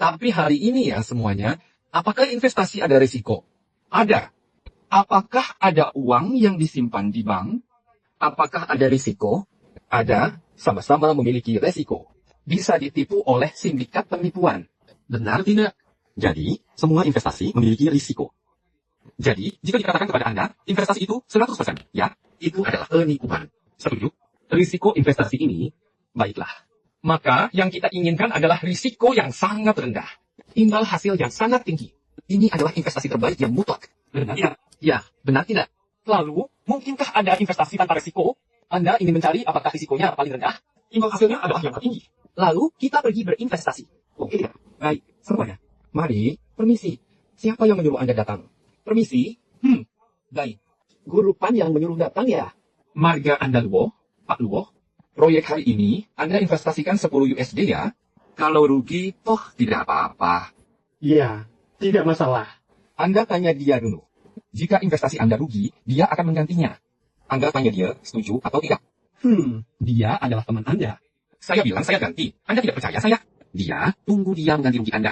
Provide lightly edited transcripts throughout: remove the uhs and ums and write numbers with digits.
Tapi hari ini ya semuanya, apakah investasi ada risiko? Ada. Apakah ada uang yang disimpan di bank? Apakah ada risiko? Ada, sama-sama memiliki risiko. Bisa ditipu oleh sindikat penipuan. Benar tidak? Jadi, semua investasi memiliki risiko. Jadi, jika dikatakan kepada Anda, investasi itu 100%, ya, itu adalah penipuan. Setuju? Risiko investasi ini, baiklah. Maka, yang kita inginkan adalah risiko yang sangat rendah. Imbal hasil yang sangat tinggi. Ini adalah investasi terbaik yang mutlak. Benar tidak? Ya, benar tidak? Lalu, mungkinkah ada investasi tanpa risiko? Anda ingin mencari apakah risikonya paling rendah? Imbal hasilnya adalah yang tertinggi. Lalu, kita pergi berinvestasi. Oke tidak? Baik, semuanya. Mari, permisi. Siapa yang menyuruh Anda datang? Permisi? Baik. Guru PAN yang menyuruh datang ya? Marga Anda Luo, Pak Luo. Proyek hari ini, Anda investasikan 10 USD ya? Kalau rugi, toh tidak apa-apa. Iya, tidak masalah. Anda tanya dia dulu. Jika investasi Anda rugi, dia akan menggantinya. Anda tanya dia, setuju atau tidak? Dia adalah teman Anda. Saya bilang saya ganti. Anda tidak percaya saya? Dia, tunggu dia mengganti rugi Anda.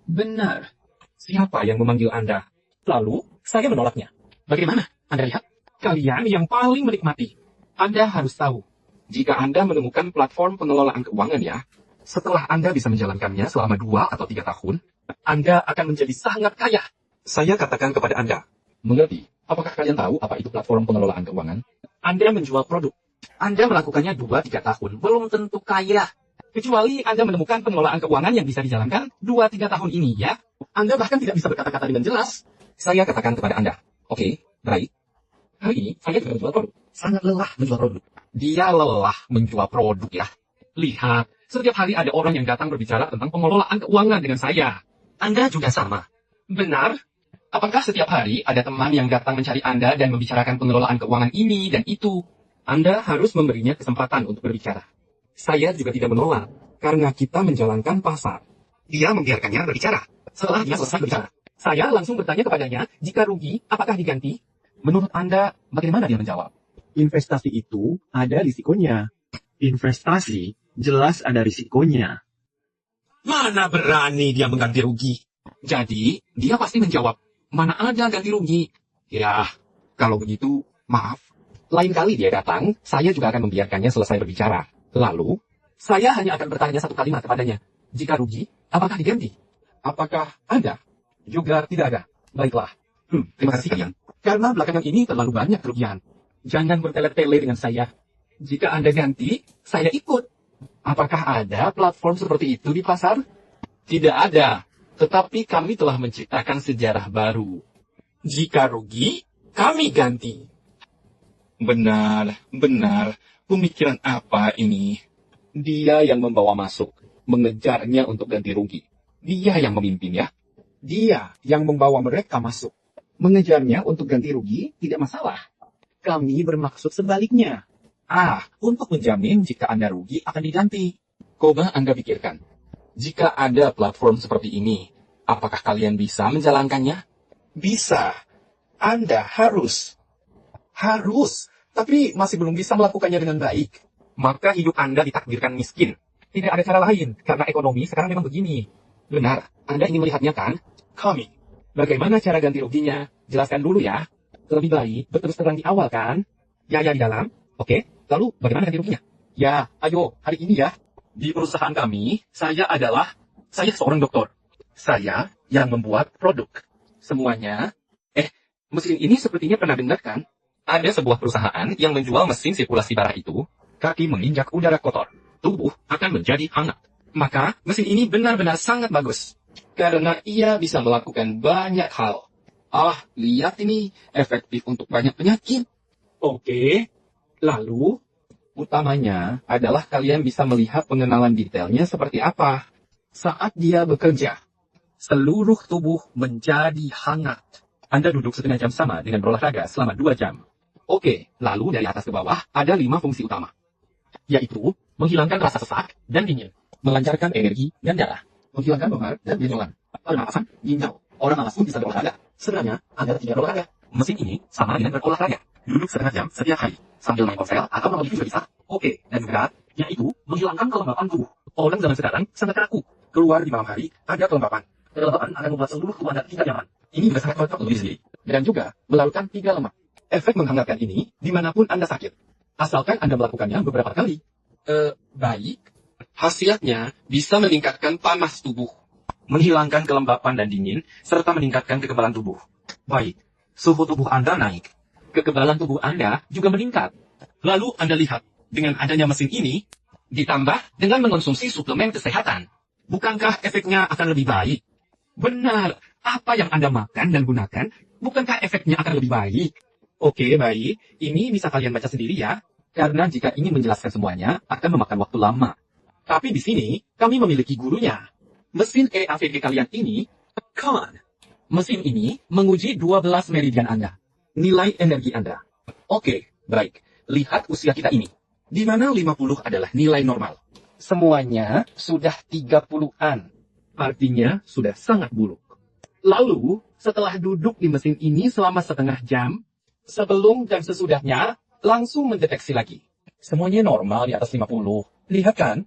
Benar. Siapa yang memanggil Anda? Lalu, saya menolaknya. Bagaimana? Anda lihat? Kalian yang paling menikmati. Anda harus tahu. Jika Anda menemukan platform pengelolaan keuangan ya, setelah Anda bisa menjalankannya selama 2 atau 3 tahun, Anda akan menjadi sangat kaya. Saya katakan kepada Anda, mengerti? Apakah kalian tahu apa itu platform pengelolaan keuangan? Anda menjual produk. Anda melakukannya 2-3 tahun, belum tentu kaya. Kecuali Anda menemukan pengelolaan keuangan yang bisa dijalankan 2-3 tahun ini ya. Anda bahkan tidak bisa berkata-kata dengan jelas. Saya katakan kepada Anda, oke, baik. Hari ini saya juga menjual produk. Sangat lelah menjual produk. Dia lelah menjual produk ya. Lihat, setiap hari ada orang yang datang berbicara tentang pengelolaan keuangan dengan saya. Anda juga sama. Benar? Apakah setiap hari ada teman yang datang mencari Anda dan membicarakan pengelolaan keuangan ini dan itu? Anda harus memberinya kesempatan untuk berbicara. Saya juga tidak menolak, karena kita menjalankan pasar. Dia membiarkannya berbicara. Setelah dia selesai berbicara, saya langsung bertanya kepadanya, jika rugi, apakah diganti? Menurut Anda, bagaimana dia menjawab? Investasi itu ada risikonya. Investasi jelas ada risikonya. Mana berani dia mengganti rugi? Jadi, dia pasti menjawab, mana ada ganti rugi? Ya, kalau begitu, maaf. Lain kali dia datang, saya juga akan membiarkannya selesai berbicara. Lalu, saya hanya akan bertanya satu kalimat kepadanya. Jika rugi, apakah diganti? Apakah ada? Juga tidak ada. Baiklah. Terima kasih kalian. Karena belakangan ini terlalu banyak kerugian. Jangan bertele-tele dengan saya. Jika Anda ganti, saya ikut. Apakah ada platform seperti itu di pasar? Tidak ada. Tetapi kami telah menciptakan sejarah baru. Jika rugi, kami ganti. Benar. Pemikiran apa ini? Dia yang membawa masuk, mengejarnya untuk ganti rugi. Dia yang memimpin ya. Dia yang membawa mereka masuk. Mengejarnya untuk ganti rugi tidak masalah. Kami bermaksud sebaliknya. Untuk menjamin jika Anda rugi akan diganti. Coba Anda pikirkan. Jika ada platform seperti ini, apakah kalian bisa menjalankannya? Bisa. Anda harus. Tapi masih belum bisa melakukannya dengan baik. Maka hidup Anda ditakdirkan miskin. Tidak ada cara lain, karena ekonomi sekarang memang begini. Benar, Anda ingin melihatnya kan? Kami. Bagaimana cara ganti ruginya? Jelaskan dulu ya. Lebih baik berterus terang di awal kan? Ya di dalam. Oke, lalu bagaimana ganti ruginya? Ya, ayo, hari ini ya. Di perusahaan kami, saya seorang dokter. Saya yang membuat produk. Semuanya. Mesin ini sepertinya pernah dengar kan? Ada sebuah perusahaan yang menjual mesin sirkulasi darah itu. Kaki menginjak udara kotor. Tubuh akan menjadi hangat. Maka, mesin ini benar-benar sangat bagus. Karena ia bisa melakukan banyak hal. Lihat ini, efektif untuk banyak penyakit. Oke, lalu, utamanya adalah kalian bisa melihat pengenalan detailnya seperti apa. Saat dia bekerja, seluruh tubuh menjadi hangat. Anda duduk setengah jam sama dengan berolahraga selama 2 jam. Oke, lalu dari atas ke bawah ada 5 fungsi utama. Yaitu, menghilangkan rasa sesak dan dingin. Melancarkan energi dan darah. Menghilangkan memar dan benjolan. Pernapasan, ginjal. Orang malas pun bisa berolahraga. Sebenarnya, Anda tidak berolahraga. Mesin ini sama dengan berolahraga. Duduk setengah jam setiap hari. Sambil main ponsel atau nonton TV juga bisa. Oke, dan juga, yaitu menghilangkan kelembapan tubuh. Orang zaman sekarang sangat kaku. Keluar di malam hari, ada kelembapan. Kelembapan akan membuat seluruh tubuh Anda tidak nyaman. Ini juga sangat cocok untuk diri sendiri. Dan juga melarutkan 3 lemak. Efek menghangatkan ini dimanapun Anda sakit. Asalkan Anda melakukannya beberapa kali. Baik. Hasilnya bisa meningkatkan panas tubuh, Menghilangkan kelembapan dan dingin, serta meningkatkan kekebalan tubuh. Baik, suhu tubuh Anda naik. kekebalan tubuh Anda juga meningkat. Lalu Anda lihat, dengan adanya mesin ini, ditambah dengan mengonsumsi suplemen kesehatan. Bukankah efeknya akan lebih baik? Benar, apa yang Anda makan dan gunakan, bukankah efeknya akan lebih baik? Oke, baik. Ini bisa kalian baca sendiri ya. Karena jika ingin menjelaskan semuanya, akan memakan waktu lama. Tapi di sini, kami memiliki gurunya. Mesin EAVG kalian ini, Con. Mesin ini menguji 12 meridian Anda. Nilai energi Anda. Oke, baik. Lihat usia kita ini. Di mana 50 adalah nilai normal. Semuanya sudah 30-an. Artinya sudah sangat buruk. Lalu, setelah duduk di mesin ini selama setengah jam, sebelum dan sesudahnya, langsung mendeteksi lagi. Semuanya normal di atas 50. Lihat kan?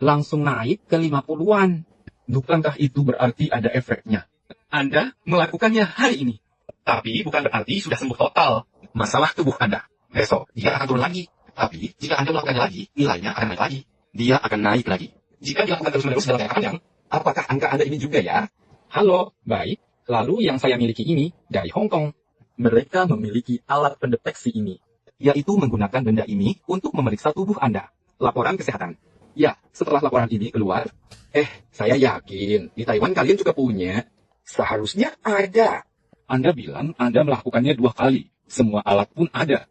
Langsung naik ke 50-an. Bukankah itu berarti ada efeknya? Anda melakukannya hari ini. Tapi bukan berarti sudah sembuh total. Masalah tubuh Anda. Besok, dia akan turun lagi. Tapi, jika Anda melakukannya lagi, nilainya akan naik lagi. Dia akan naik lagi. Jika dilakukan terus-menerus dalam jangka panjang, apakah angka Anda ini juga ya? Halo, baik. Lalu yang saya miliki ini dari Hong Kong. Mereka memiliki alat pendeteksi ini, Yaitu menggunakan benda ini untuk memeriksa tubuh Anda. Laporan kesehatan. Ya, setelah laporan ini keluar, Saya yakin, di Taiwan kalian juga punya. Seharusnya ada. Anda bilang Anda melakukannya 2 kali. Semua alat pun ada.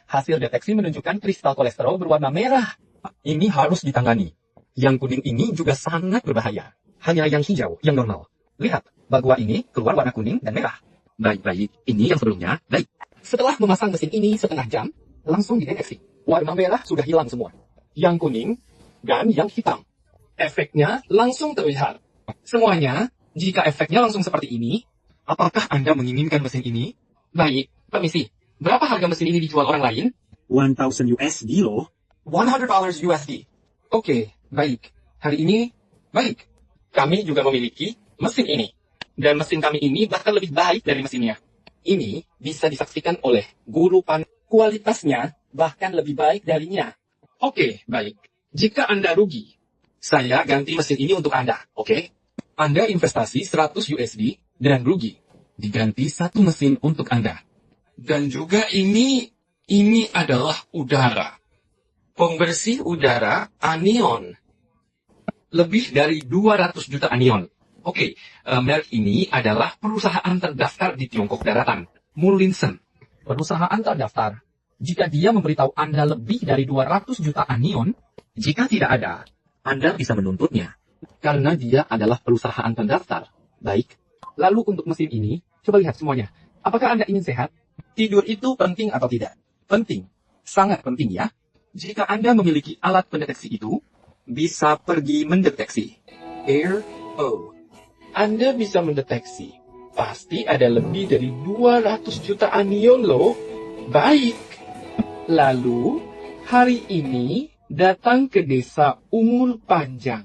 Hasil deteksi menunjukkan kristal kolesterol berwarna merah. Ini harus ditangani. Yang kuning ini juga sangat berbahaya. Hanya yang hijau, yang normal. Lihat, bagua ini keluar warna kuning dan merah. Baik-baik, ini yang sebelumnya. Baik. Setelah memasang mesin ini setengah jam, langsung dideteksi. Warna merah sudah hilang semua. Yang kuning dan yang hitam. Efeknya langsung terlihat. Semuanya, jika efeknya langsung seperti ini, Apakah Anda menginginkan mesin ini? baik, permisi. Berapa harga mesin ini dijual orang lain? $1,000 USD loh. $100 USD. Oke, baik. Hari ini, baik. Kami juga memiliki mesin ini. Dan mesin kami ini bahkan lebih baik dari mesinnya. Ini bisa disaksikan oleh guru kualitasnya bahkan lebih baik darinya. Oke, baik. Jika Anda rugi, saya ganti mesin ini untuk Anda, oke? Anda investasi 100 USD dan rugi. Diganti 1 mesin untuk Anda. Dan juga ini adalah udara. Pembersih udara anion. Lebih dari 200 juta anion. Oke, merek ini adalah perusahaan terdaftar di Tiongkok Daratan, Mulinsen. Perusahaan terdaftar. Jika dia memberitahu Anda lebih dari 200 juta anion, jika tidak ada, Anda bisa menuntutnya. Karena dia adalah perusahaan terdaftar. Baik. Lalu untuk mesin ini, coba lihat semuanya. Apakah Anda ingin sehat? Tidur itu penting atau tidak? Penting. Sangat penting ya. Jika Anda memiliki alat pendeteksi itu, bisa pergi mendeteksi. Air O. Anda bisa mendeteksi. Pasti ada lebih dari 200 juta anion loh. Baik. Lalu, hari ini datang ke desa umur panjang.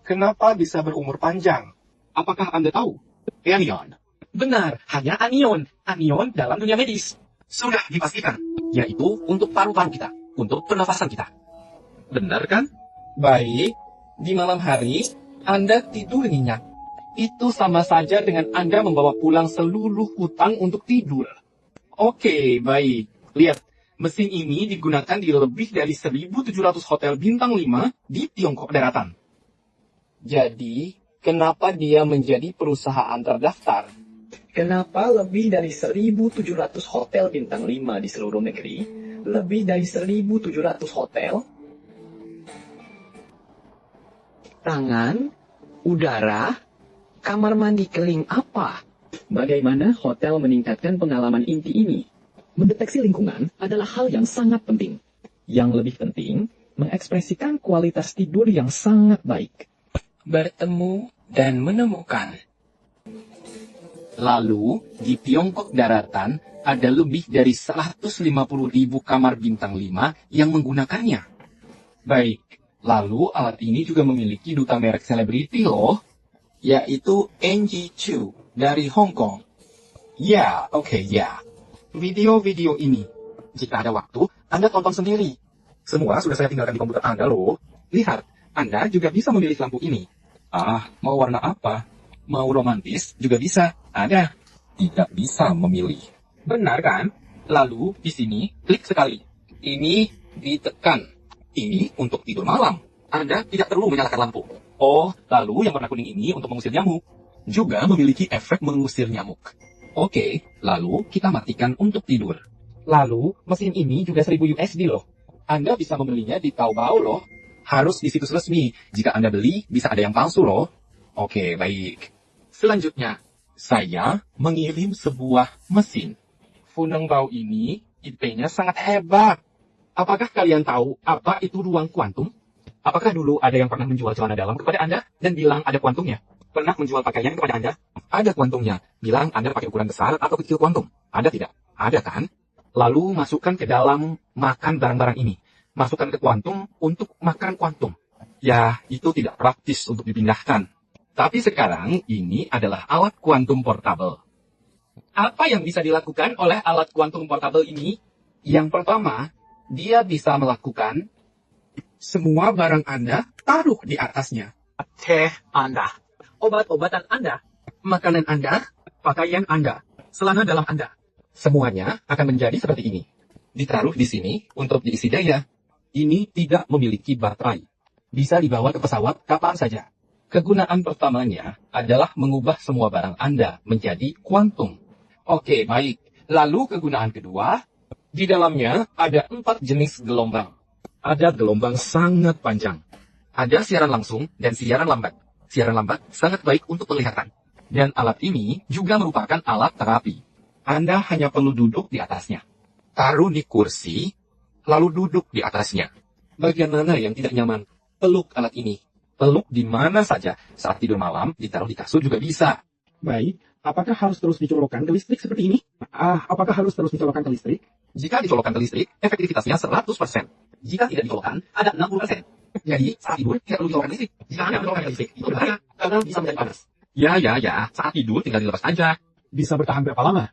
Kenapa bisa berumur panjang? Apakah Anda tahu? Anion. Benar, hanya anion. Anion dalam dunia medis. Sudah dipastikan. Yaitu untuk paru-paru kita, untuk pernafasan kita. Benar kan? Baik, di malam hari, Anda tidur nyenyak. Itu sama saja dengan Anda membawa pulang seluruh hutang untuk tidur. Oke, baik. Lihat, mesin ini digunakan di lebih dari 1.700 hotel bintang 5 di Tiongkok Daratan. Jadi, kenapa dia menjadi perusahaan terdaftar? Kenapa lebih dari 1.700 hotel bintang 5 di seluruh negeri? Lebih dari 1.700 hotel? Tangan, udara, kamar mandi keling apa? Bagaimana hotel meningkatkan pengalaman inti ini? Mendeteksi lingkungan adalah hal yang sangat penting. Yang lebih penting, mengekspresikan kualitas tidur yang sangat baik. Bertemu dan menemukan. Lalu, di Tiongkok Daratan, ada lebih dari 150.000 kamar bintang 5 yang menggunakannya. Baik, Lalu alat ini juga memiliki duta merek selebriti loh, yaitu Angie Chu dari Hong Kong. Ya, oke, ya. Video-video ini, jika ada waktu, Anda tonton sendiri. Semua sudah saya tinggalkan di komputer Anda loh. Lihat, Anda juga bisa memilih lampu ini. Mau warna apa? Mau romantis juga bisa. Ada. Tidak bisa memilih. Benar kan? Lalu di sini klik sekali. Ini ditekan. Ini untuk tidur malam. Anda tidak perlu menyalakan lampu. Oh, lalu yang warna kuning ini untuk mengusir nyamuk. Juga memiliki efek mengusir nyamuk. Oke, lalu kita matikan untuk tidur. Lalu, mesin ini juga $1.000 loh. Anda bisa membelinya di Taobao loh. Harus di situs resmi. Jika Anda beli, bisa ada yang palsu loh. Oke, baik. Selanjutnya, saya mengirim sebuah mesin. Funeng Bao ini, IP-nya sangat hebat. Apakah kalian tahu apa itu ruang kuantum? Apakah dulu ada yang pernah menjual celana dalam kepada Anda dan bilang ada kuantumnya? Pernah menjual pakaian kepada Anda? Ada kuantumnya. Bilang Anda pakai ukuran besar atau kecil kuantum? Ada tidak? Ada kan? Lalu masukkan ke dalam makan barang-barang ini. Masukkan ke kuantum untuk makan kuantum. Ya, itu tidak praktis untuk dipindahkan. Tapi sekarang ini adalah alat kuantum portable. Apa yang bisa dilakukan oleh alat kuantum portable ini? Yang pertama, dia bisa melakukan semua barang Anda taruh di atasnya. Teh Anda, obat-obatan Anda, makanan Anda, pakaian Anda, celana dalam Anda. Semuanya akan menjadi seperti ini. Ditaruh di sini untuk diisi daya. Ini tidak memiliki baterai. Bisa dibawa ke pesawat kapan saja. Kegunaan pertamanya adalah mengubah semua barang Anda menjadi kuantum. Oke, baik. Lalu kegunaan kedua, di dalamnya ada 4 jenis gelombang. Ada gelombang sangat panjang. Ada siaran langsung dan siaran lambat. Siaran lambat sangat baik untuk penglihatan. Dan alat ini juga merupakan alat terapi. Anda hanya perlu duduk di atasnya. Taruh di kursi, lalu duduk di atasnya. Bagian mana yang tidak nyaman? Peluk alat ini. Peluk di mana saja. Saat tidur malam, ditaruh di kasur juga bisa. Baik, apakah harus terus dicolokkan ke listrik seperti ini? Apakah harus terus dicolokkan ke listrik? Jika dicolokkan ke listrik, efektivitasnya 100%. Jika tidak dicolokkan, ada 60%. Jadi, saat tidur, tidak perlu dicolokkan listrik. Jika Anda mencolokkan ke listrik, itu berbahaya, karena bisa menjadi panas. Ya. Saat tidur, tinggal dilepas aja. Bisa bertahan berapa lama?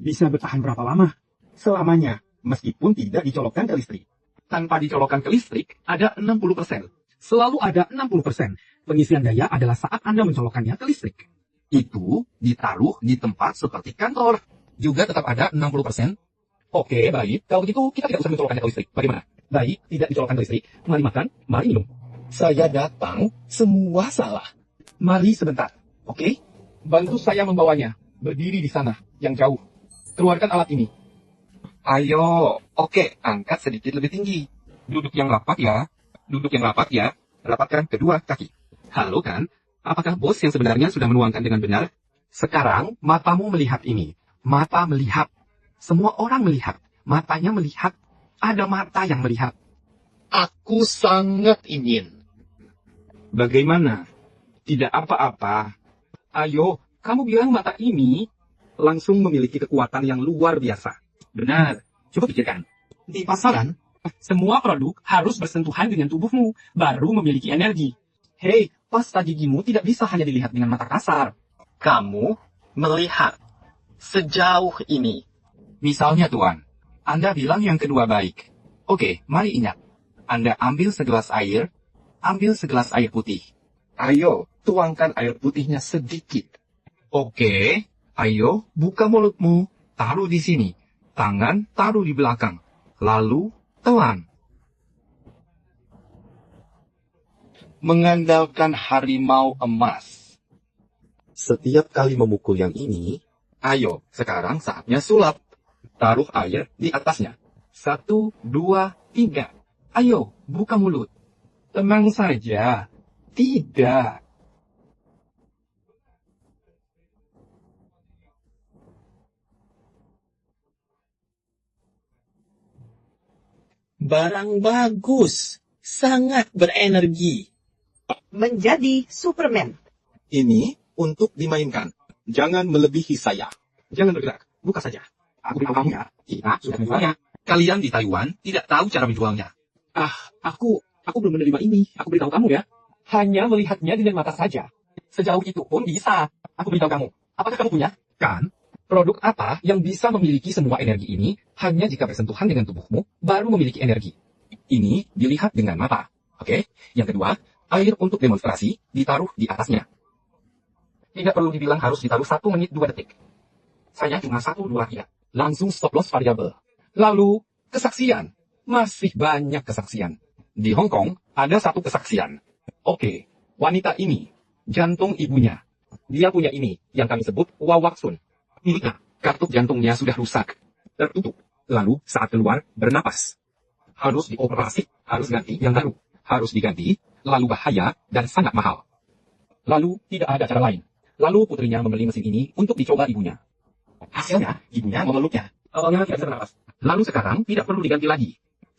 Bisa bertahan berapa lama? Selamanya, meskipun tidak dicolokkan ke listrik. Tanpa dicolokkan ke listrik, ada 60%. Selalu ada 60%. Pengisian daya adalah saat Anda mencolokkannya ke listrik. Itu ditaruh di tempat seperti kantor. Juga tetap ada 60%. Oke, baik. Kalau begitu, kita tidak usah mencolokkannya ke listrik. Bagaimana? Baik, tidak dicolokkan ke listrik. Mari makan, mari minum. Saya datang, semua salah. Mari sebentar, oke? Bantu saya membawanya. Berdiri di sana, yang jauh. Keluarkan alat ini. Ayo, oke, angkat sedikit lebih tinggi. Duduk yang rapat ya. Duduk yang rapat ya. Rapatkan kedua kaki. Halo kan? Apakah bos yang sebenarnya sudah menuangkan dengan benar? Sekarang, matamu melihat ini. Mata melihat. Semua orang melihat. Matanya melihat. Ada mata yang melihat. Aku sangat ingin. Bagaimana? Tidak apa-apa. Ayo, kamu bilang mata ini langsung memiliki kekuatan yang luar biasa. Benar. Coba pikirkan. Di pasaran, semua produk harus bersentuhan dengan tubuhmu, baru memiliki energi. Hei, pasta gigimu tidak bisa hanya dilihat dengan mata kasar. Kamu melihat sejauh ini. Misalnya, Tuan, Anda bilang yang kedua baik. Oke, mari ingat. Anda ambil segelas air putih. Ayo, tuangkan air putihnya sedikit. Oke, ayo, buka mulutmu, taruh di sini. Tangan taruh di belakang. Lalu, telan. Mengandalkan harimau emas. Setiap kali memukul yang ini, ayo, sekarang saatnya sulap. Taruh air di atasnya. 1, 2, 3. Ayo, buka mulut. Tenang saja. Tidak. Barang bagus, sangat berenergi. Menjadi Superman. Ini untuk dimainkan. Jangan melebihi saya. Jangan bergerak. Buka saja. Aku beritahu kamu ya. Kita sudah menjualnya. Kalian di Taiwan tidak tahu cara menjualnya. Aku belum menerima ini. Aku beritahu kamu ya. Hanya melihatnya dengan mata saja. Sejauh itu pun bisa. Aku beritahu kamu. Apakah kamu punya? Kan? Produk apa yang bisa memiliki semua energi ini hanya jika bersentuhan dengan tubuhmu baru memiliki energi? Ini dilihat dengan mata. Oke? Yang kedua, air untuk demonstrasi ditaruh di atasnya. Tidak perlu dibilang harus ditaruh 1 menit 2 detik. Saya cuma 1, 2, 3. Langsung stop loss variabel. Lalu, kesaksian. Masih banyak kesaksian. Di Hong Kong, ada satu kesaksian. Oke, wanita ini, jantung ibunya. Dia punya ini, yang kami sebut wawaksun. Miliknya, katup jantungnya sudah rusak. Tertutup. Lalu, saat keluar, bernapas. Harus dioperasi, harus ganti yang baru. Harus diganti, lalu bahaya, dan sangat mahal. Lalu, tidak ada cara lain. Lalu putrinya membeli mesin ini untuk dicoba ibunya. Hasilnya, ibunya memeluknya. Awalnya tidak bisa bernapas. Lalu sekarang tidak perlu diganti lagi.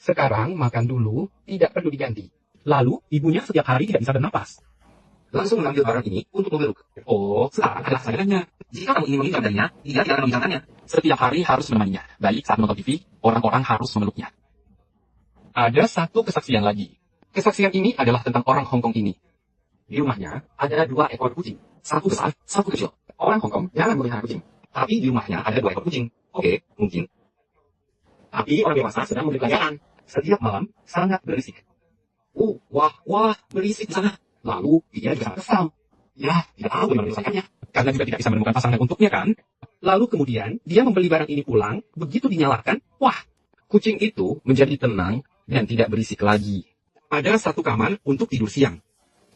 Sekarang makan dulu, tidak perlu diganti. Lalu ibunya setiap hari tidak bisa bernapas. Langsung mengambil barang ini untuk memeluk. Oh, sekarang adalah sayangannya. Jika kamu ingin meminjam darinya, dia tidak akan meminjamkannya. Setiap hari harus menemaninya. Baik saat menonton TV, orang-orang harus memeluknya. Ada satu kesaksian lagi. Kesaksian ini adalah tentang orang Hong Kong ini. Di rumahnya ada 2 ekor kucing. Satu besar, satu kecil. Orang Hong Kong jarang memelihara kucing. Tapi di rumahnya ada 2 ekor kucing. Oke, mungkin. Tapi orang dewasa sedang memberi pelajaran. Setiap malam sangat berisik. Wah, berisik di sana. Lalu dia juga sangat kesal. Ya, tidak tahu bagaimana menyelesaikannya. Karena juga tidak bisa menemukan pasangan untuknya kan. Lalu kemudian dia membeli barang ini pulang. Begitu dinyalakan, wah, kucing itu menjadi tenang dan tidak berisik lagi. Ada satu kamar untuk tidur siang.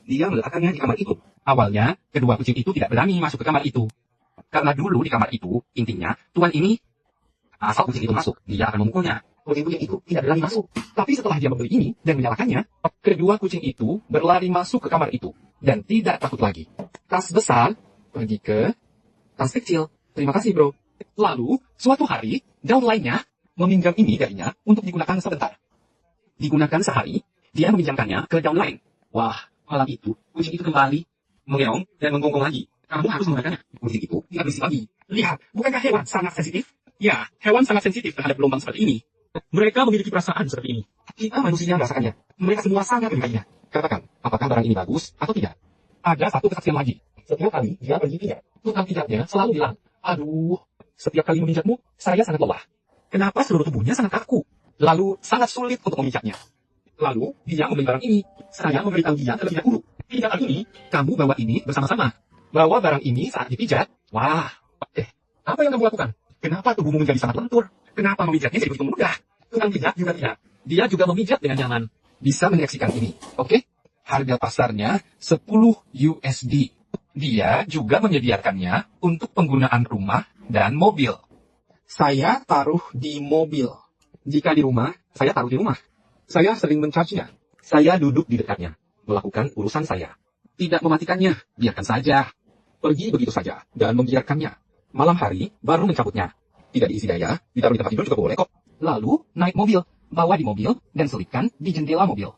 Dia meletakkannya di kamar itu. Awalnya, kedua kucing itu tidak berani masuk ke kamar itu. Karena dulu di kamar itu, intinya, tuan ini, asal kucing itu masuk, dia akan memukulnya. Kucing-kucing itu tidak berani masuk. Tapi setelah dia membeli ini dan menyalakannya, kedua kucing itu berlari masuk ke kamar itu. Dan tidak takut lagi. Tas besar, pergi ke tas kecil. Terima kasih bro. Lalu, suatu hari, daun lainnya meminjam ini darinya untuk digunakan sebentar. Digunakan sehari, dia meminjamkannya ke daun lain. Wah, malam itu, kucing itu kembali mengeong dan menggonggong lagi. Kamu harus menggunakannya. Kucing itu tidak berisik lagi. Lihat, bukankah hewan sangat sensitif? Ya, hewan sangat sensitif terhadap gelombang seperti ini. Mereka memiliki perasaan seperti ini. Kita manusia merasakannya. Mereka semua sangat menyukainya. Katakan, apakah barang ini bagus atau tidak? Ada satu kesaksian lagi. Setiap kali dia pergi pijat, tukang pijatnya selalu bilang, aduh, setiap kali memijatmu, saya sangat lelah. Kenapa seluruh tubuhnya sangat kaku? Lalu sangat sulit untuk memijatnya. Lalu dia membeli barang ini. Saya memberitahu dia terlebih dahulu. Pijat ini, kamu bawa ini bersama-sama. Bawa barang ini saat dipijat. Wah, apa yang kamu lakukan? Kenapa tubuhmu menjadi sangat lentur? Kenapa memijatnya jadi begitu mudah? Tukang pijat juga tidak. Dia juga memijat dengan nyaman. Bisa menyaksikan ini, oke? Harga pasarnya 10 USD. Dia juga menyediakannya untuk penggunaan rumah dan mobil. Saya taruh di mobil. Jika di rumah, saya taruh di rumah. Saya sering mencharge-nya. Saya duduk di dekatnya, melakukan urusan saya. Tidak mematikannya, biarkan saja. Pergi begitu saja, dan membiarkannya. Malam hari, baru mencabutnya. Tidak diisi daya, ditaruh di tempat tidur juga boleh kok. Lalu, naik mobil, bawa di mobil, dan selipkan di jendela mobil.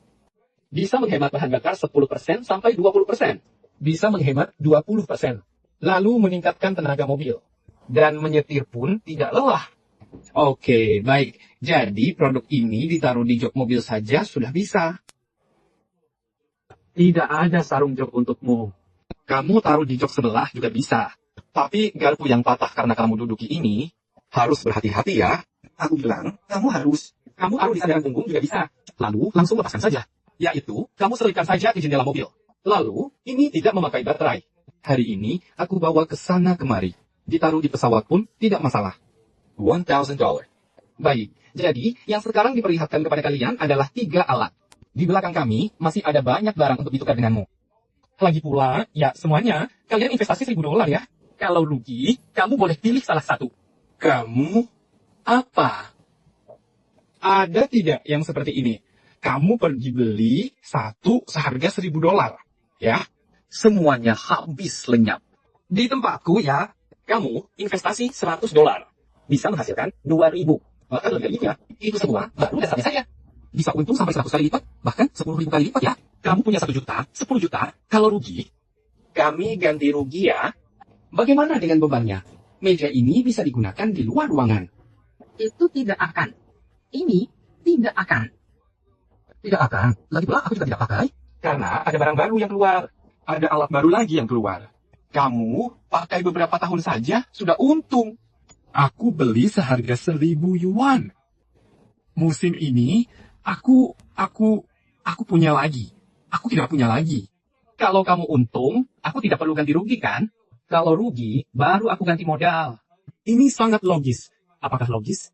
Bisa menghemat bahan bakar 10% sampai 20%. Bisa menghemat 20%. Lalu meningkatkan tenaga mobil. Dan menyetir pun tidak lelah. Oke, baik. Jadi produk ini ditaruh di jok mobil saja sudah bisa. Tidak ada sarung jok untukmu. Kamu taruh di jok sebelah juga bisa. Tapi garpu yang patah karena kamu duduki ini, harus berhati-hati ya. Aku bilang, kamu harus. Kamu taruh di sandaran punggung juga bisa. Lalu, langsung lepaskan saja. Yaitu, kamu selipkan saja ke jendela mobil. Lalu, ini tidak memakai baterai. Hari ini, aku bawa ke sana kemari. Ditaruh di pesawat pun tidak masalah. $1,000. Baik, jadi yang sekarang diperlihatkan kepada kalian adalah 3 alat. Di belakang kami, masih ada banyak barang untuk ditukar denganmu. Lagi pula, ya semuanya, kalian investasi $1.000 ya. Kalau rugi, kamu boleh pilih salah satu. Kamu apa? Ada tidak yang seperti ini? Kamu pergi beli satu seharga $1.000. Ya, semuanya habis lenyap. Di tempatku ya, kamu investasi $100. Bisa menghasilkan 2.000. Bahkan lebih dari itu ya. Itu semua baru dasarnya saja. Bisa untung sampai 100 kali lipat, bahkan 10.000 kali lipat ya. Kamu punya 1 juta, 10 juta, kalau rugi, kami ganti rugi ya. Bagaimana dengan bebannya? Meja ini bisa digunakan di luar ruangan. Itu tidak akan. Ini tidak akan. Tidak akan. Lagi pula aku juga tidak pakai. Karena ada barang baru yang keluar. Ada alat baru lagi yang keluar. Kamu pakai beberapa tahun saja sudah untung. Aku beli seharga 1.000 yuan. Musim ini, aku punya lagi. Aku tidak punya lagi. Kalau kamu untung, aku tidak perlu ganti rugi kan? Kalau rugi, baru aku ganti modal. Ini sangat logis. Apakah logis?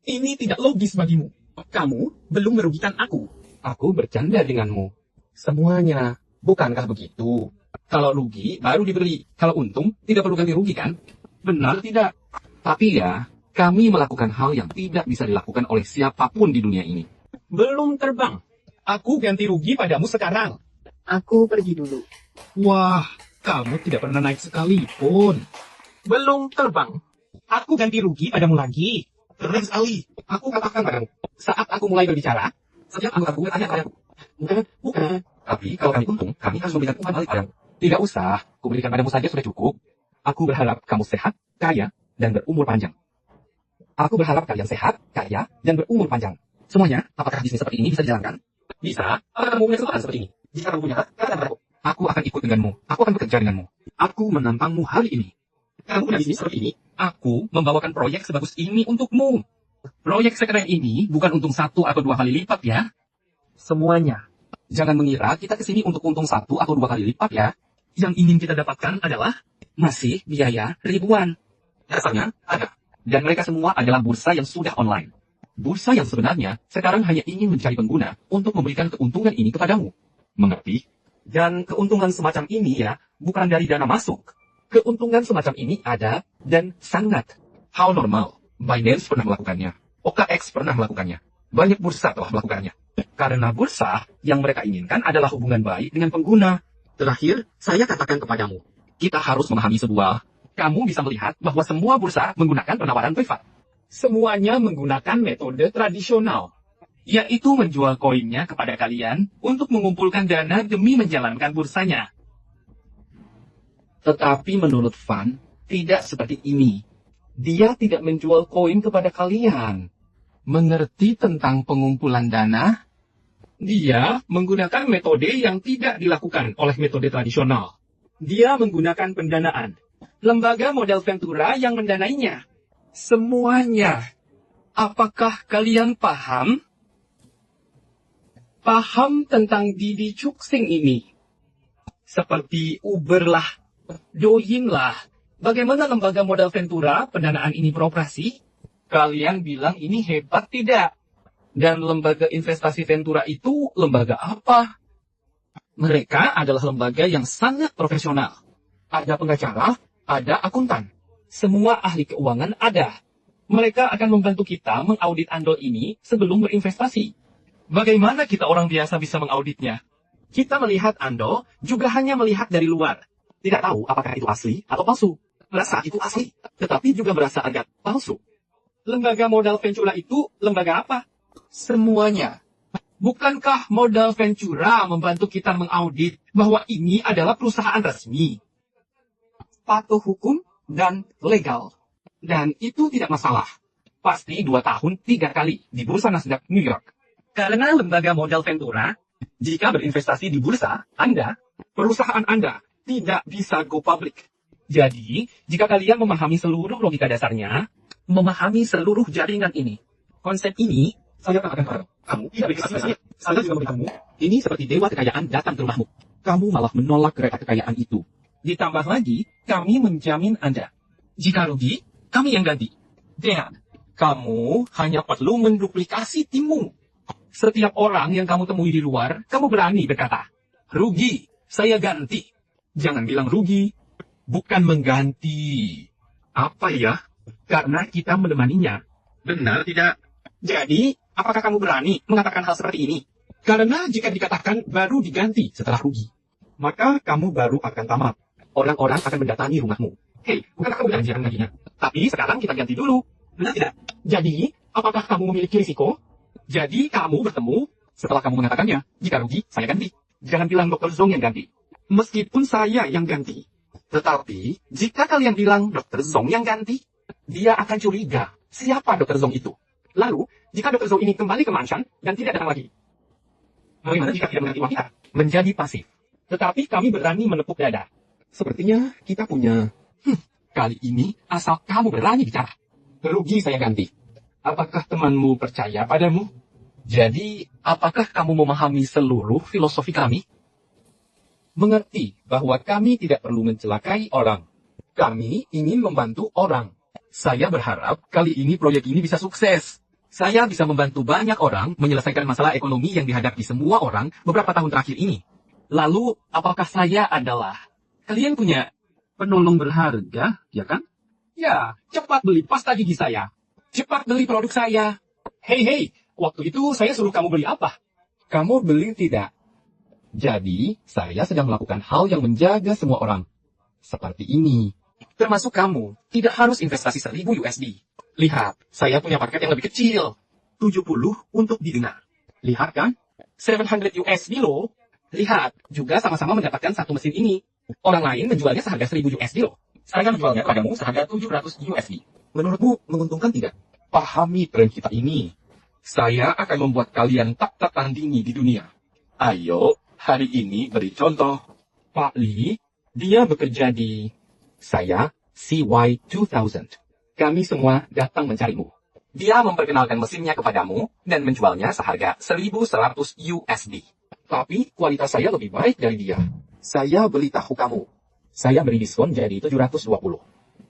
Ini tidak logis bagimu. Kamu belum merugikan aku. Aku bercanda denganmu. Semuanya. Bukankah begitu? Kalau rugi, baru dibeli. Kalau untung, tidak perlu ganti rugi kan? Benar tidak? Tapi ya, kami melakukan hal yang tidak bisa dilakukan oleh siapapun di dunia ini. Belum terbang. Aku ganti rugi padamu sekarang. Aku pergi dulu. Wah, kamu tidak pernah naik sekalipun. Belum terbang. Aku ganti rugi padamu lagi. Keren sekali. Aku katakan padamu, saat aku mulai berbicara, setiap anggota bertanya padaku. Bukan. Tapi kalau kami untung, kami harus memberikan umpan balik padamu. Tidak usah, kuberikan padamu saja sudah cukup. Aku berharap kamu sehat, kaya, dan berumur panjang. Aku berharap kalian sehat, kaya, dan berumur panjang. Semuanya, apakah bisnis seperti ini bisa dijalankan? Bisa. Apakah kamu punya kesempatan seperti ini? Jika kamu punya, katakan padaku. Aku akan ikut denganmu. Aku akan bekerja denganmu. Aku menantangmu hari ini. Kamu punya bisnis seperti ini? Aku membawakan proyek sebagus ini untukmu. Proyek sekeren ini bukan untung 1 atau 2 kali lipat ya. Semuanya. Jangan mengira kita kesini untuk untung 1 atau 2 kali lipat ya. Yang ingin kita dapatkan adalah masih biaya ribuan. Dasarnya ada. Dan mereka semua adalah bursa yang sudah online. Bursa yang sebenarnya sekarang hanya ingin mencari pengguna untuk memberikan keuntungan ini kepadamu. Mengerti? Dan keuntungan semacam ini ya, bukan dari dana masuk. Keuntungan semacam ini ada dan sangat. How normal. Binance pernah melakukannya. OKX pernah melakukannya. Banyak bursa telah melakukannya. Karena bursa yang mereka inginkan adalah hubungan baik dengan pengguna. Terakhir, saya katakan kepadamu, kita harus memahami sebuah. Kamu bisa melihat bahwa semua bursa menggunakan penawaran privat. Semuanya menggunakan metode tradisional. Yaitu menjual koinnya kepada kalian untuk mengumpulkan dana demi menjalankan bursanya. Tetapi menurut Van, tidak seperti ini. Dia tidak menjual koin kepada kalian. Mengerti tentang pengumpulan dana? Dia menggunakan metode yang tidak dilakukan oleh metode tradisional. Dia menggunakan pendanaan. Lembaga modal Ventura yang mendanainya. Semuanya. Apakah kalian paham? Paham tentang Didi Chuxing ini? Seperti Uber lah, Douyin lah. Bagaimana lembaga modal Ventura pendanaan ini beroperasi? Kalian bilang ini hebat tidak? Dan lembaga investasi Ventura itu lembaga apa? Mereka adalah lembaga yang sangat profesional. Ada pengacara, ada akuntan. Semua ahli keuangan ada. Mereka akan membantu kita mengaudit andol ini sebelum berinvestasi. Bagaimana kita orang biasa bisa mengauditnya? Kita melihat andol juga hanya melihat dari luar. Tidak tahu apakah itu asli atau palsu. Merasa itu asli, tetapi juga merasa agak palsu. Lembaga modal Ventura itu lembaga apa? Semuanya. Bukankah modal Ventura membantu kita mengaudit bahwa ini adalah perusahaan resmi? Patuh hukum dan legal. Dan itu tidak masalah. Pasti 2 tahun 3 kali di Bursa Nasdaq New York. Karena lembaga modal Ventura, jika berinvestasi di bursa, perusahaan Anda, tidak bisa go public. Jadi, jika kalian memahami seluruh logika dasarnya, memahami seluruh jaringan ini, konsep ini, saya katakan padamu, kamu tidak berinvestasi. Saya juga memberitahumu, ini seperti dewa kekayaan datang ke rumahmu. Kamu malah menolak kereta kekayaan itu. Ditambah lagi, kami menjamin Anda. Jika rugi, kami yang ganti. Dan, kamu hanya perlu menduplikasi timmu. Setiap orang yang kamu temui di luar, kamu berani berkata, rugi, saya ganti. Jangan bilang rugi, bukan mengganti. Apa ya? Karena kita menemaninya. Benar tidak? Jadi, apakah kamu berani mengatakan hal seperti ini? Karena jika dikatakan baru diganti setelah rugi, maka kamu baru akan tamat. Orang-orang akan mendatangi rumahmu. Hei, bukankah kamu janji akan gantinya? Tapi sekarang kita ganti dulu. Benar tidak? Jadi, apakah kamu memiliki risiko? Jadi, kamu bertemu setelah kamu mengatakannya. Jika rugi, saya ganti. Jangan bilang Dr. Zong yang ganti. Meskipun saya yang ganti. Tetapi, jika kalian bilang Dr. Zong yang ganti, dia akan curiga. Siapa Dr. Zong itu? Lalu, jika Dr. Zong ini kembali ke Manshan dan tidak datang lagi, Bagaimana jika tidak mengganti uang kita? Menjadi pasif. Tetapi kami berani menepuk dada. Sepertinya kita punya... Kali ini, asal kamu berani bicara. Rugi saya ganti. Apakah temanmu percaya padamu? Jadi, apakah kamu memahami seluruh filosofi kami? Mengerti bahwa kami tidak perlu mencelakai orang. Kami ingin membantu orang. Saya berharap kali ini proyek ini bisa sukses. Saya bisa membantu banyak orang menyelesaikan masalah ekonomi yang dihadapi semua orang beberapa tahun terakhir ini. Lalu, apakah saya adalah... Kalian punya penolong berharga, ya kan? Ya, cepat beli pasta gigi saya. Cepat beli produk saya. Hei, waktu itu saya suruh kamu beli apa? Kamu beli tidak? Jadi, saya sedang melakukan hal yang menjaga semua orang. Seperti ini. Termasuk kamu, tidak harus investasi 1.000 USD. Lihat, saya punya paket yang lebih kecil. 70 untuk didengar. Lihat kan? 700 USD loh. Lihat, juga sama-sama mendapatkan satu mesin ini. Orang lain menjualnya seharga 1.000 USD loh. Saya menjualnya padamu seharga 700 USD. Menurutmu menguntungkan tidak? Pahami tren kita ini. Saya akan membuat kalian tak tertandingi di dunia. Ayo, hari ini beri contoh. Pak Lee, dia bekerja di... Saya CY2000. Kami semua datang mencarimu. Dia memperkenalkan mesinnya kepadamu dan menjualnya seharga 1.100 USD. Tapi kualitas saya lebih baik dari dia. Saya beli tahu kamu. Saya beri diskon jadi 720.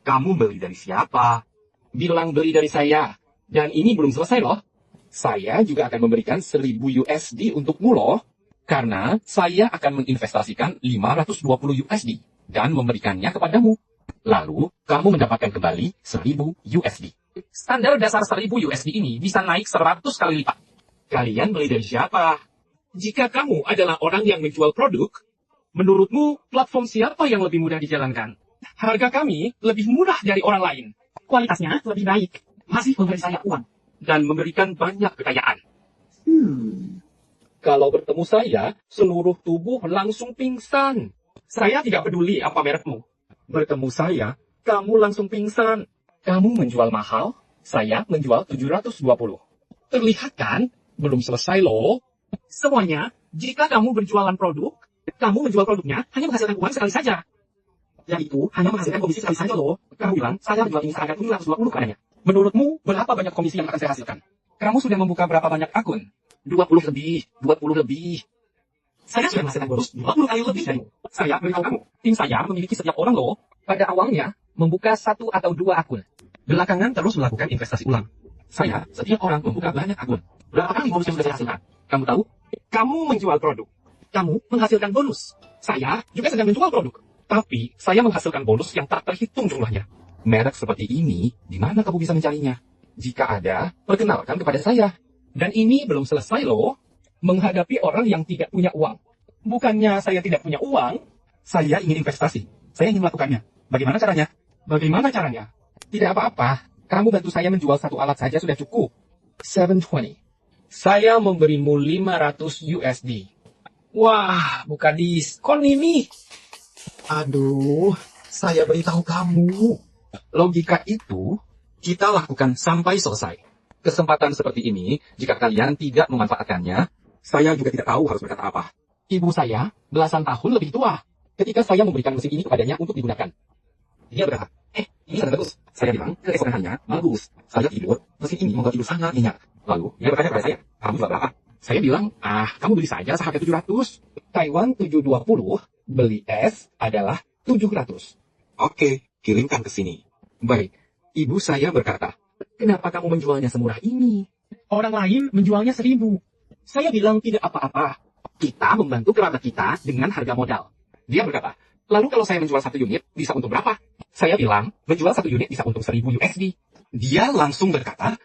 Kamu beli dari siapa? Bilang beli dari saya. Dan ini belum selesai loh. Saya juga akan memberikan 1.000 USD untukmu loh. Karena saya akan menginvestasikan 520 USD dan memberikannya kepadamu. Lalu, kamu mendapatkan kembali 1.000 USD. Standar dasar 1.000 USD ini bisa naik 100 kali lipat. Kalian beli dari siapa? Jika kamu adalah orang yang menjual produk, menurutmu platform siapa yang lebih mudah dijalankan? Harga kami lebih murah dari orang lain. Kualitasnya lebih baik. Masih memberi saya uang. Dan memberikan banyak kekayaan. Kalau bertemu saya, seluruh tubuh langsung pingsan. Saya tidak peduli apa merekmu. Bertemu saya, kamu langsung pingsan. Kamu menjual mahal, saya menjual 720. Terlihat kan? Belum selesai loh. Semuanya, jika kamu berjualan produk, kamu menjual produknya hanya menghasilkan uang sekali saja. Yaitu hanya menghasilkan komisi sekali saja loh. Kamu bilang, saya menjual ini seharga 720 padanya. Menurutmu, berapa banyak komisi yang akan saya hasilkan? Kamu sudah membuka berapa banyak akun? 20 lebih. Saya sudah menghasilkan bonus 20 kali lebih darimu. Saya beritahu kamu, tim saya memiliki setiap orang loh. Pada awalnya, membuka 1 atau 2 akun. Belakangan terus melakukan investasi ulang. Saya, setiap orang membuka banyak akun. Berapa kali bonus yang sudah saya hasilkan? Kamu tahu? Kamu menjual produk. Kamu menghasilkan bonus. Saya juga sedang menjual produk. Tapi, saya menghasilkan bonus yang tak terhitung jumlahnya. Merek seperti ini, di mana kamu bisa mencarinya? Jika ada, perkenalkan kepada saya. Dan ini belum selesai loh. Menghadapi orang yang tidak punya uang. Bukannya saya tidak punya uang, saya ingin investasi. Saya ingin melakukannya. Bagaimana caranya? Bagaimana caranya? Tidak apa-apa. Kamu bantu saya menjual 1 alat saja sudah cukup. 720. Saya memberimu 500 USD. Wah, bukan diskon ini. Aduh, saya beritahu kamu. Logika itu kita lakukan sampai selesai. Kesempatan seperti ini, jika kalian tidak memanfaatkannya, saya juga tidak tahu harus berkata apa. Ibu saya belasan tahun lebih tua. Ketika saya memberikan mesin ini kepadanya untuk digunakan. Dia berkata, ini sangat bagus. Saya bilang, keesokan harinya, bagus. Saya tidur, mesin ini membuat tidur sangat nyenyak. Lalu, dia bertanya kepada saya, kamu jual berapa? Saya bilang, kamu beli saja seharga 700. Taiwan 720, beli es adalah 700. Oke, kirimkan ke sini. Baik, ibu saya berkata, kenapa kamu menjualnya semurah ini? Orang lain menjualnya 1.000. Saya bilang tidak apa-apa. Kita membantu kerabat kita dengan harga modal. Dia berkata, lalu kalau saya menjual 1 unit, bisa untung berapa? Saya bilang, menjual 1 unit bisa untung 1.000 USD. Dia langsung berkata,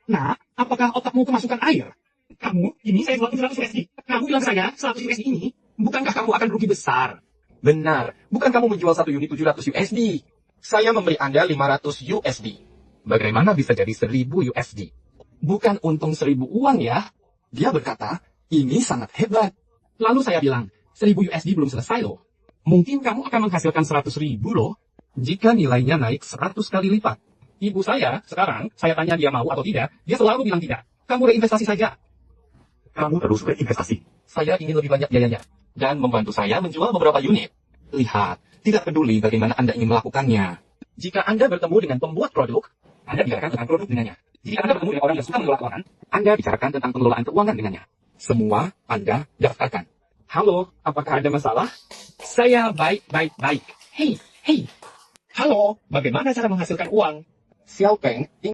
nah, apakah otakmu kemasukan air? Kamu, ini saya jual 700 USD. Kamu bilang saya 100 USD ini, bukankah kamu akan rugi besar? Benar, bukan kamu menjual 1 unit 700 USD. Saya memberi Anda 500 USD. Bagaimana bisa jadi 1.000 USD? Bukan untung 1.000 uang ya. Dia berkata, ini sangat hebat. Lalu saya bilang, 1.000 USD belum selesai loh. Mungkin kamu akan menghasilkan 100.000 loh. Jika nilainya naik 100 kali lipat. Ibu saya, sekarang, saya tanya dia mau atau tidak, dia selalu bilang tidak. Kamu reinvestasi saja. Kamu terus berinvestasi. Saya ingin lebih banyak biayanya. Dan membantu saya menjual beberapa unit. Lihat, tidak peduli bagaimana Anda ingin melakukannya. Jika Anda bertemu dengan pembuat produk, Anda bicarakan tentang produk dengannya. Jika Anda bertemu dengan orang yang suka mengelola keuangan, Anda bicarakan tentang pengelolaan keuangan dengannya. Semua Anda daftarkan. halo, apakah ada masalah? Saya baik. Hei. Halo, bagaimana cara menghasilkan uang? Xiao Peng